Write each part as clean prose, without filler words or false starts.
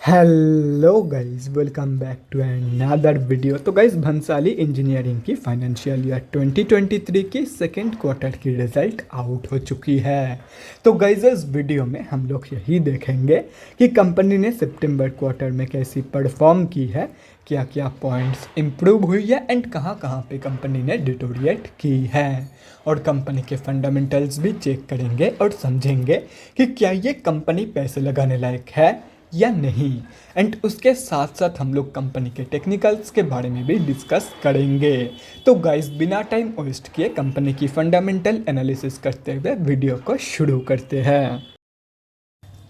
Hello guys, welcome back to another video. तो guys, Bhansali engineering की financial year 2023 की second quarter की result out हो चुकी है। तो गाइस, इस वीडियो में हम लोग यही देखेंगे कि कंपनी ने सितंबर क्वार्टर में कैसी परफॉर्म की है, क्या क्या पॉइंट्स इम्प्रूव हुई है एंड कहाँ कहाँ पे कंपनी ने डिटोरिएट की है, और कंपनी के फंडामेंटल्स भी चेक करेंगे और समझेंगे कि क्या ये कंपनी पैसे लगाने लायक है या नहीं। एंड उसके साथ साथ हम लोग कंपनी के टेक्निकल्स के बारे में भी डिस्कस करेंगे। तो गाइस, बिना टाइम वेस्ट किए कंपनी की फंडामेंटल एनालिसिस करते हुए वीडियो को शुरू करते हैं।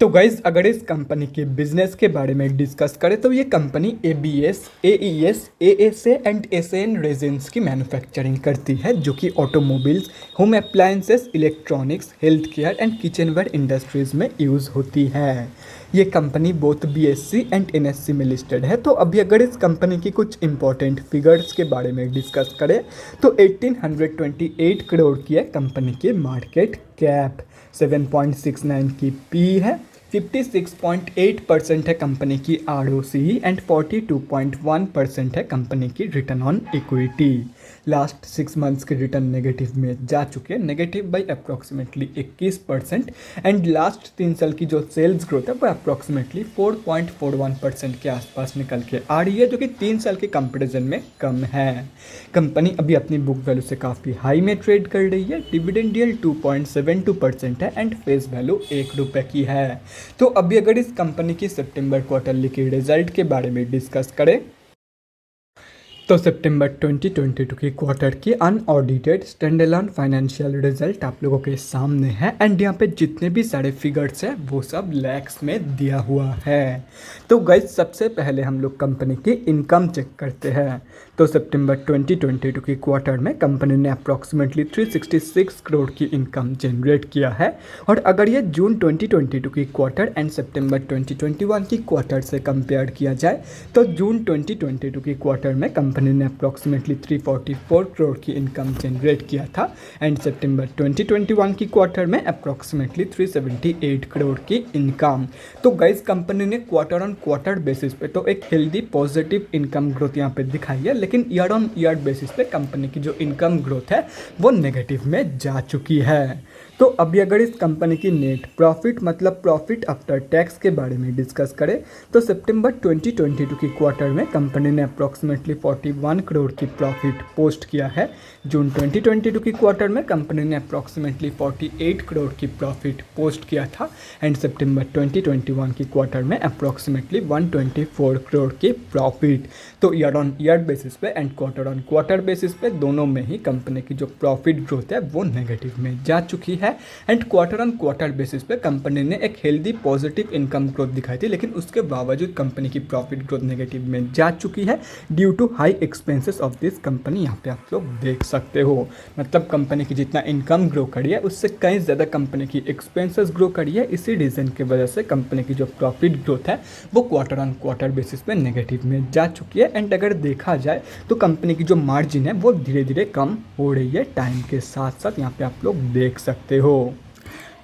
तो गाइज, अगर इस कंपनी के बिजनेस के बारे में डिस्कस करें तो ये company ABS, AES, ASA and SN resins की मैन्युफैक्चरिंग करती है, जो कि automobiles, home appliances, electronics, health care and kitchenware industries में यूज़ होती है। ये company both BSC and NSC में लिस्टेड है। तो अभी अगर इस कंपनी की कुछ इंपॉर्टेंट फिगर्स के बारे में डिस्कस करें तो 1828 करोड़ की है कंपनी की मार्केट कैप, 7.69 की पी है, 56.8% है कंपनी की आरओसी एंड 42.1% है कंपनी की return on equity. Last 6 months के रिटर्न नेगेटिव में जा चुके हैं, negative by approximately 21%। And last 3 साल की जो सेल्स ग्रोथ है वो अप्रॉक्सीमेटली 4.41% के आसपास निकल के आ रही है, जो कि 3 साल के कंपेरिजन में कम है। कंपनी अभी अपनी बुक वैल्यू से काफ़ी हाई में ट्रेड कर रही है। डिविडेंड यील्ड 2.72% है एंड फेस वैल्यू ₹1 की है। तो अभी अगर इस कंपनी की सितंबर क्वार्टरली की रिजल्ट के बारे में डिस्कस करें तो सितंबर 2022 की क्वार्टर की अनऑडिटेड स्टैंडअलोन फाइनेंशियल रिजल्ट आप लोगों के सामने है। एंड यहाँ पे जितने भी सारे फिगर्स हैं वो सब लैक्स में दिया हुआ है। तो गाइस, सबसे पहले हम लोग कंपनी की इनकम चेक करते हैं। तो सितंबर 2022 की क्वार्टर में कंपनी ने अप्रॉक्सीमेटली 366 करोड़ की इनकम जनरेट किया है। और अगर ये जून 2022 की क्वार्टर एंड सितंबर 2021 की क्वार्टर से कंपेयर किया जाए तो जून 2022 की क्वार्टर में कंपनी ने अप्रॉक्सीमेटली 344 करोड़ की इनकम जनरेट किया था। एंड सितंबर 2021 की क्वार्टर में अप्रॉक्सीमेटली 378 करोड़ की इनकम। तो गाइस, कंपनी ने क्वार्टर ऑन क्वार्टर बेसिस पे तो एक हेल्दी पॉजिटिव इनकम ग्रोथ यहाँ पे दिखाई है, लेकिन ईयर ऑन ईयर बेसिस पे कंपनी की जो इनकम ग्रोथ है वो नेगेटिव में जा चुकी है। तो अभी अगर इस कंपनी की नेट प्रॉफिट मतलब प्रॉफिट आफ्टर टैक्स के बारे में डिस्कस करें तो सितंबर 2022 की क्वार्टर में कंपनी ने अप्रॉक्सीमेटली 41 करोड़ की प्रॉफिट पोस्ट किया है। जून 2022 की क्वार्टर में कंपनी ने अप्रॉक्सीमेटली 48 करोड़ की प्रॉफिट पोस्ट किया था। एंड सितंबर 2021 की क्वार्टर में अप्रॉक्सीमेटली 124 करोड़ की प्रॉफिट। तो ईयर ऑन ईयर बेसिस पे and quarter on quarter basis पे दोनों में ही कंपनी की जो प्रॉफिट ग्रोथ है वो नेगेटिव में जा चुकी है। And quarter on quarter basis पे कंपनी ने एक हेल्दी पॉजिटिव इनकम ग्रोथ दिखाई थी, लेकिन उसके बावजूद कंपनी की प्रॉफिट ग्रोथ नेगेटिव में जा चुकी है due to high expenses of this company. यहाँ पे आप लोग देख सकते हो, मतलब कंपनी की जितना इनकम ग्रो करी है उससे कहीं ज़्यादा कंपनी की एक्सपेंसेस ग्रो करी है। इसी रीज़न की वजह से कंपनी की जो प्रॉफिट ग्रोथ है वो क्वार्टर ऑन क्वार्टर बेसिस पे नेगेटिव में जा चुकी है। एंड अगर देखा जाए तो कंपनी की जो मार्जिन है वो धीरे धीरे कम हो रही है टाइम के साथ साथ, यहाँ पे आप लोग देख सकते हो।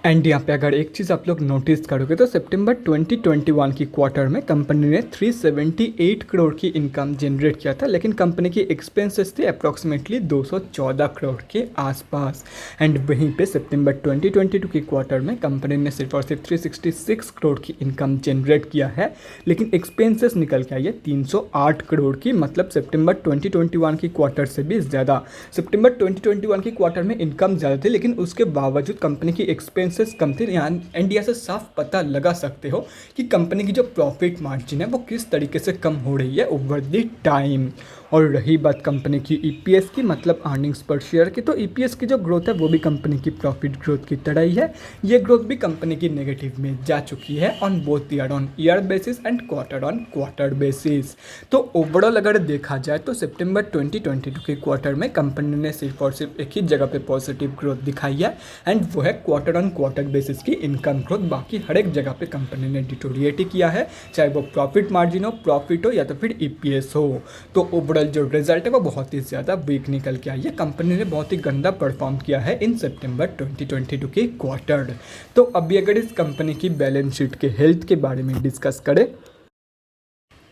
एंड यहाँ पे अगर एक चीज़ आप लोग नोटिस करोगे तो सितंबर 2021 की क्वार्टर में कंपनी ने 378 करोड़ की इनकम जनरेट किया था, लेकिन कंपनी की एक्सपेंसेस थे अप्रॉक्सीमेटली 214 करोड़ के आसपास। एंड वहीं पे सितंबर 2022 की क्वार्टर में कंपनी ने सिर्फ और सिर्फ 366 करोड़ की इनकम जनरेट किया है, लेकिन एक्सपेंसेस निकल के आई है 308 करोड़ की, मतलब सितंबर 2021 की क्वार्टर से भी ज़्यादा। सितंबर 2021 की क्वार्टर में इनकम ज़्यादा थी, लेकिन उसके बावजूद कंपनी की एक्सपेंसेस कम थे। यहाँ इंडिया से साफ पता लगा सकते हो कि कंपनी की जो प्रॉफिट मार्जिन है वो किस तरीके से कम हो रही है ओवर द टाइम। और रही बात कंपनी की ईपीएस की, मतलब अर्निंग्स पर शेयर की, तो ईपीएस की जो ग्रोथ है वो भी कंपनी की प्रॉफिट ग्रोथ की तरह ही है। ये ग्रोथ भी कंपनी की नेगेटिव में जा चुकी है on both year on year basis and quarter on quarter basis. तो ओवरऑल अगर देखा जाए तो सितंबर 2022 के क्वार्टर में कंपनी ने सिर्फ और सिर्फ एक ही जगह पे पॉजिटिव ग्रोथ दिखाई है, एंड वो है क्वार्टर ऑन क्वार्टर बेसिस की इनकम ग्रोथ। बाकी हर एक जगह पे कंपनी ने डिटोरिएट किया है, चाहे वो प्रॉफिट मार्जिन हो, प्रॉफिट हो या तो फिर ईपीएस हो। तो ओवरऑल जो रिजल्ट है वो बहुत ही ज़्यादा वीक निकल के आई है। कंपनी ने बहुत ही गंदा परफॉर्म किया है इन सितंबर 2022 के क्वार्टर। तो अभी अगर इस कंपनी की बैलेंस शीट के हेल्थ के बारे में डिस्कस करें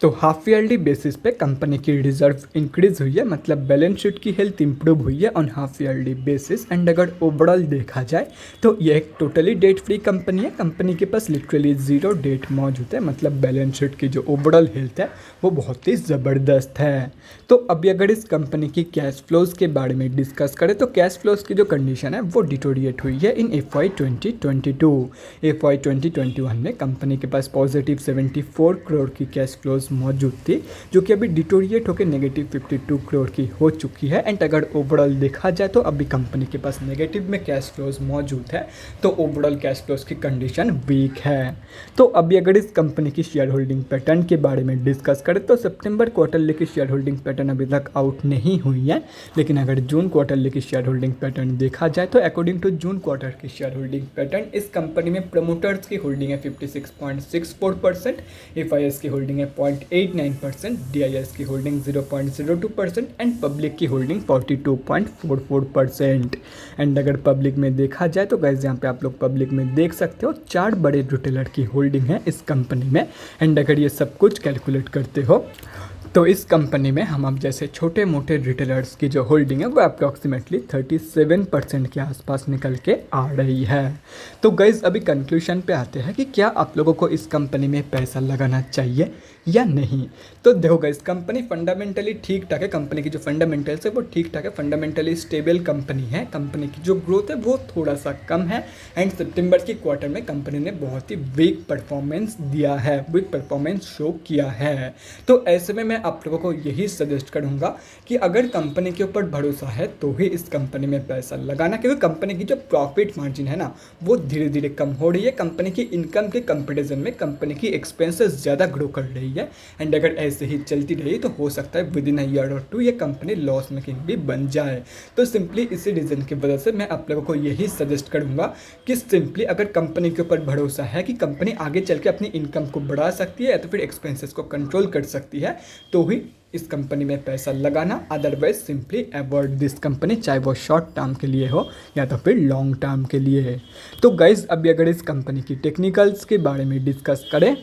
तो हाफ ईयरली बेसिस पे कंपनी की रिजर्व इंक्रीज हुई है, मतलब बैलेंस शीट की हेल्थ इंप्रूव हुई है on half yearly basis. And अगर ओवरऑल देखा जाए तो ये एक टोटली डेट फ्री कंपनी है। कंपनी के पास लिटरली जीरो डेट मौजूद है, मतलब बैलेंस शीट की जो ओवरऑल हेल्थ है वो बहुत ही ज़बरदस्त है। तो अभी अगर इस कंपनी की कैश फ्लोज के बारे में डिस्कस करें तो कैश फ्लोज की जो कंडीशन है वो डिटोरिएट हुई है इन FY 2022। FY 2021 में कंपनी के पास पॉजिटिव 74 करोड़ की कैश फ्लोज मौजूद थी, जो कि अभी डिटोरिएट होकर नेगेटिव 52 करोड़ की हो चुकी है। एंड अगर ओवरऑल देखा जाए तो अभी कंपनी के पास नेगेटिव में कैश फ्लोज मौजूद है, तो ओवरऑल कैश फ्लोज की कंडीशन वीक है। तो अभी अगर इस कंपनी की शेयर होल्डिंग पैटर्न के बारे में डिस्कस करें तो सितंबर क्वार्टरली की शेयर होल्डिंग पैटर्न अभी तक आउट नहीं हुई है, लेकिन अगर जून क्वार्टरली की शेयर होल्डिंग पैटर्न देखा जाए तो अकॉर्डिंग टू जून क्वार्टर की शेयर होल्डिंग पैटर्न इस कंपनी में प्रमोटर्स की होल्डिंग है 56.64%, FIS की होल्डिंग है 0.89%, DIS की होल्डिंग 0.02% एंड पब्लिक की होल्डिंग 42.44%। एंड अगर पब्लिक में देखा जाए तो गाइस यहाँ पे आप लोग पब्लिक में देख सकते हो 4 बड़े रिटेलर की होल्डिंग है इस कंपनी में। एंड अगर ये सब कुछ कैलकुलेट करते हो तो इस कंपनी में हम अब जैसे छोटे मोटे रिटेलर्स की जो होल्डिंग है वो अप्रॉक्सीमेटली 37% के आसपास निकल के आ रही है। तो गाइज अभी कंक्लूजन पे आते हैं कि क्या आप लोगों को इस कंपनी में पैसा लगाना चाहिए या नहीं। तो देखो गाइज कंपनी फंडामेंटली ठीक ठाक है, कंपनी की जो फंडामेंटल्स है वो ठीक ठाक है, फंडामेंटली स्टेबल कंपनी है। कंपनी की जो ग्रोथ है वो थोड़ा सा कम है एंड सितंबर की क्वार्टर में कंपनी ने बहुत ही वीक परफॉर्मेंस दिया है, वीक परफॉर्मेंस शो किया है। तो ऐसे में मैं आप लोगों को यही सजेस्ट करूंगा कि अगर कंपनी के ऊपर भरोसा है तो ही इस कंपनी में पैसा लगाना, क्योंकि कंपनी की जो प्रॉफिट मार्जिन है ना वो धीरे धीरे कम हो रही है। कंपनी की इनकम के कंपैरिजन में कंपनी की एक्सपेंसेस ज़्यादा ग्रो कर रही है एंड अगर ऐसे ही चलती रही तो हो सकता है विद इन ईयर और 2 ये कंपनी लॉस मेकिंग भी बन जाए। तो सिंपली इसी रीज़न की वजह से मैं आप लोगों को यही सजेस्ट करूंगा कि सिंपली अगर कंपनी के ऊपर भरोसा है कि कंपनी आगे चल के अपनी इनकम को बढ़ा सकती है या तो फिर एक्सपेंसेस को कंट्रोल कर सकती है तो ही इस कंपनी में पैसा लगाना, otherwise simply avoid this company, चाहे वो शॉर्ट टर्म के लिए हो या तो फिर लॉन्ग टर्म के लिए। तो गाइज अभी अगर इस कंपनी की टेक्निकल्स के बारे में डिस्कस करें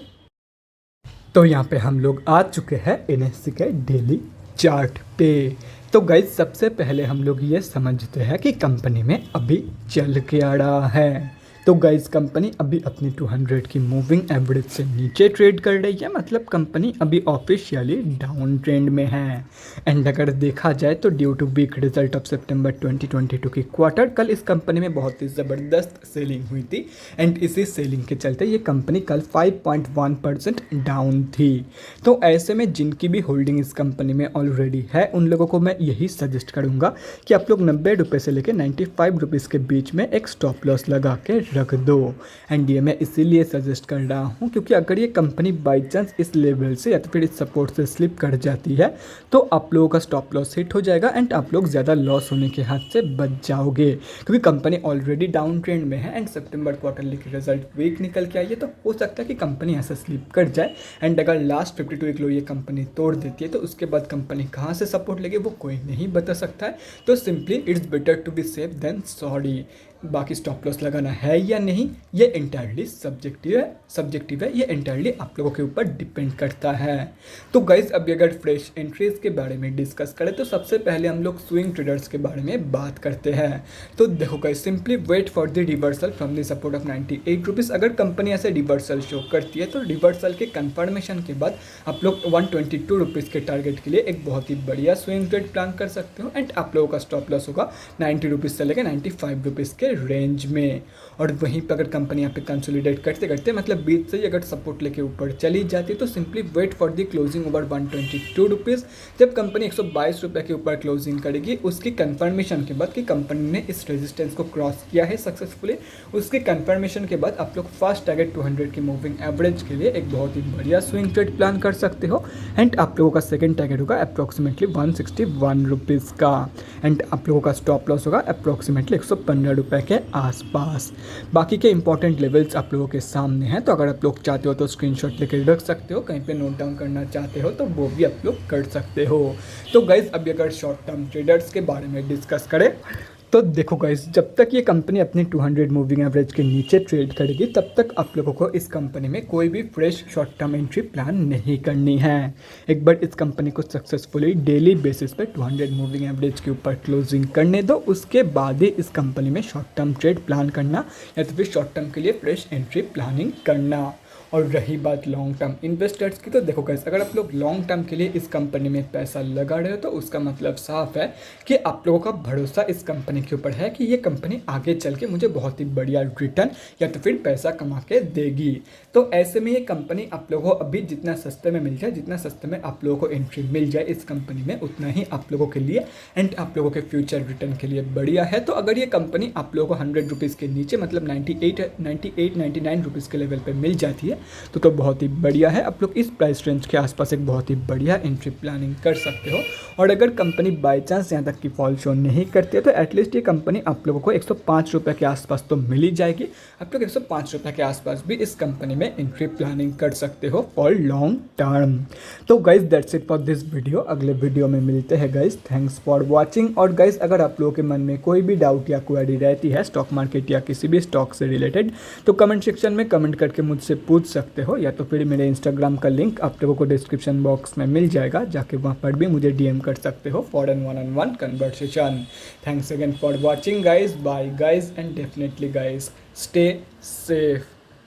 तो यहाँ पे हम लोग आ चुके हैं NSE के डेली चार्ट पे। तो गाइज सबसे पहले हम लोग ये समझते हैं कि कंपनी में अभी चल क्या रहा है। तो गाइज कंपनी अभी अपनी 200 की मूविंग एवरेज से नीचे ट्रेड कर रही है, मतलब कंपनी अभी ऑफिशियली डाउन ट्रेंड में है। एंड अगर देखा जाए तो due to weak result of सितंबर 2022 की क्वार्टर, कल इस कंपनी में बहुत ही ज़बरदस्त सेलिंग हुई थी एंड इसी सेलिंग के चलते ये कंपनी कल 5.1% डाउन थी। तो ऐसे में जिनकी भी होल्डिंग इस कंपनी में ऑलरेडी है उन लोगों को मैं यही सजेस्ट करूँगा कि आप लोग 90 रुपये से लेकर 95 रुपीज़ के बीच में एक स्टॉप लॉस लगा के रख दो। एंड ये मैं इसीलिए सजेस्ट कर रहा हूँ क्योंकि अगर ये कंपनी बाई चांस इस लेवल से या तो फिर इस सपोर्ट से स्लिप कर जाती है तो आप लोगों का स्टॉप लॉस हिट हो जाएगा एंड आप लोग ज़्यादा लॉस होने के हाथ से बच जाओगे, क्योंकि कंपनी ऑलरेडी डाउन ट्रेंड में है एंड सितंबर क्वार्टरली की रिजल्ट वीक निकल के आई है। तो हो सकता है कि कंपनी ऐसा स्लिप कर जाए एंड अगर लास्ट 52 वीक लो ये कंपनी तोड़ देती है तो उसके बाद कंपनी कहाँ से सपोर्ट लेगी वो कोई नहीं बता सकता है। तो simply it's better to be safe than sorry. बाकी स्टॉप लॉस लगाना है या नहीं ये इंटायरली सब्जेक्टिव है, ये इंटायरली आप लोगों के ऊपर डिपेंड करता है। तो गाइज अभी अगर फ्रेश एंट्रीज के बारे में डिस्कस करें तो सबसे पहले हम लोग स्विंग ट्रेडर्स के बारे में बात करते हैं। तो देखो guys simply wait for the reversal from the support of 98 rupees. अगर कंपनी ऐसे रिवर्सल शो करती है तो रिवर्सल के कन्फर्मेशन के बाद आप लोग 122 रुपीज़ के टारगेट के लिए एक बहुत ही बढ़िया स्विंग ट्रेड प्लान कर सकते हो एंड आप लोगों का स्टॉप लॉस होगा 90 रुपीज़ से लेकर 95 रुपीज़ के रेंज में। और वहीं पर अगर कंपनी यहाँ पे कंसोलिडेट करते करते मतलब बीच से ही अगर सपोर्ट लेके ऊपर चली जाती है तो simply wait for the closing over 122 rupees. जब कंपनी 122 रुपये के ऊपर क्लोजिंग करेगी उसकी कंफर्मेशन के बाद कि कंपनी ने इस रेजिस्टेंस को क्रॉस किया है सक्सेसफुली, उसके कंफर्मेशन के बाद आप लोग फर्स्ट टारगेट 200 की मूविंग एवरेज के लिए एक बहुत ही बढ़िया स्विंग ट्रेड प्लान कर सकते हो एंड आप लोगों का सेकेंड टारगेट होगा अप्रॉक्सीमेटली 161 रुपीज़ का एंड आप लोगों का स्टॉप लॉस होगा अप्रॉक्सीमेटली 115 रुपये के आसपास। बाकी के इंपॉर्टेंट लेवल्स आप लोगों के सामने हैं, तो अगर आप लोग चाहते हो तो स्क्रीनशॉट लेकर रख सकते हो, कहीं पे नोट डाउन करना चाहते हो तो वो भी आप लोग कर सकते हो। तो गाइज अभी अगर शॉर्ट टर्म ट्रेडर्स के बारे में डिस्कस करें तो देखो गाइस, जब तक ये कंपनी अपनी 200 मूविंग एवरेज के नीचे ट्रेड करेगी तब तक आप लोगों को इस कंपनी में कोई भी fresh short term entry plan नहीं करनी है। एक बार इस कंपनी को सक्सेसफुली डेली बेसिस पे 200 मूविंग एवरेज के ऊपर क्लोजिंग करने दो, उसके बाद ही इस कंपनी में शॉर्ट टर्म ट्रेड प्लान करना या तो फिर शॉर्ट टर्म के लिए फ्रेश एंट्री प्लानिंग करना। और रही बात लॉन्ग टर्म इन्वेस्टर्स की, तो देखो गाइस, अगर आप लोग लॉन्ग टर्म के लिए इस कंपनी में पैसा लगा रहे हो तो उसका मतलब साफ है कि आप लोगों का भरोसा इस कंपनी के ऊपर है कि ये कंपनी आगे चल के मुझे बहुत ही बढ़िया रिटर्न या तो फिर पैसा कमा के देगी। तो ऐसे में ये कंपनी आप लोगों को अभी जितना सस्ते में मिल जाए, जितना सस्ते में आप लोगों को एंट्री मिल जाए इस कंपनी में, उतना ही आप लोगों के लिए एंड आप लोगों के फ्यूचर रिटर्न के लिए बढ़िया है। तो अगर ये कंपनी आप लोगों को 100 रुपीज़ के नीचे, मतलब 99 रुपीज़ के लेवल पर मिल जाती है तो बहुत ही बढ़िया है। आप लोग इस प्राइस रेंज के आसपास एक बहुत ही बढ़िया एंट्री प्लानिंग कर सकते हो। और अगर कंपनी बाय चांस यहाँ तक की फॉल शो नहीं करती है तो एटलीस्ट ये कंपनी आप लोगों को 105 रुपये के आसपास तो मिल ही जाएगी। आप लोग 105 रुपये के आसपास भी इस कंपनी में एंट्री प्लानिंग कर सकते हो फॉर लॉन्ग टर्म। तो guys that's it for this video. अगले वीडियो में मिलते हैं गाइज। Thanks for watching. और गाइज, अगर आप लोगों के मन में कोई भी डाउट या क्वेरी रहती है स्टॉक मार्केट या किसी भी स्टॉक से रिलेटेड तो कमेंट सेक्शन में कमेंट करके मुझसे पूछ सकते हो, या तो फिर मेरे इंस्टाग्राम का लिंक आप लोगों को डिस्क्रिप्शन बॉक्स में मिल जाएगा, जाके वहाँ पर भी मुझे डीएम कर सकते हो फॉर एन वन-on-one conversation. Thanks again for watching guys. Bye guys and definitely guys stay safe.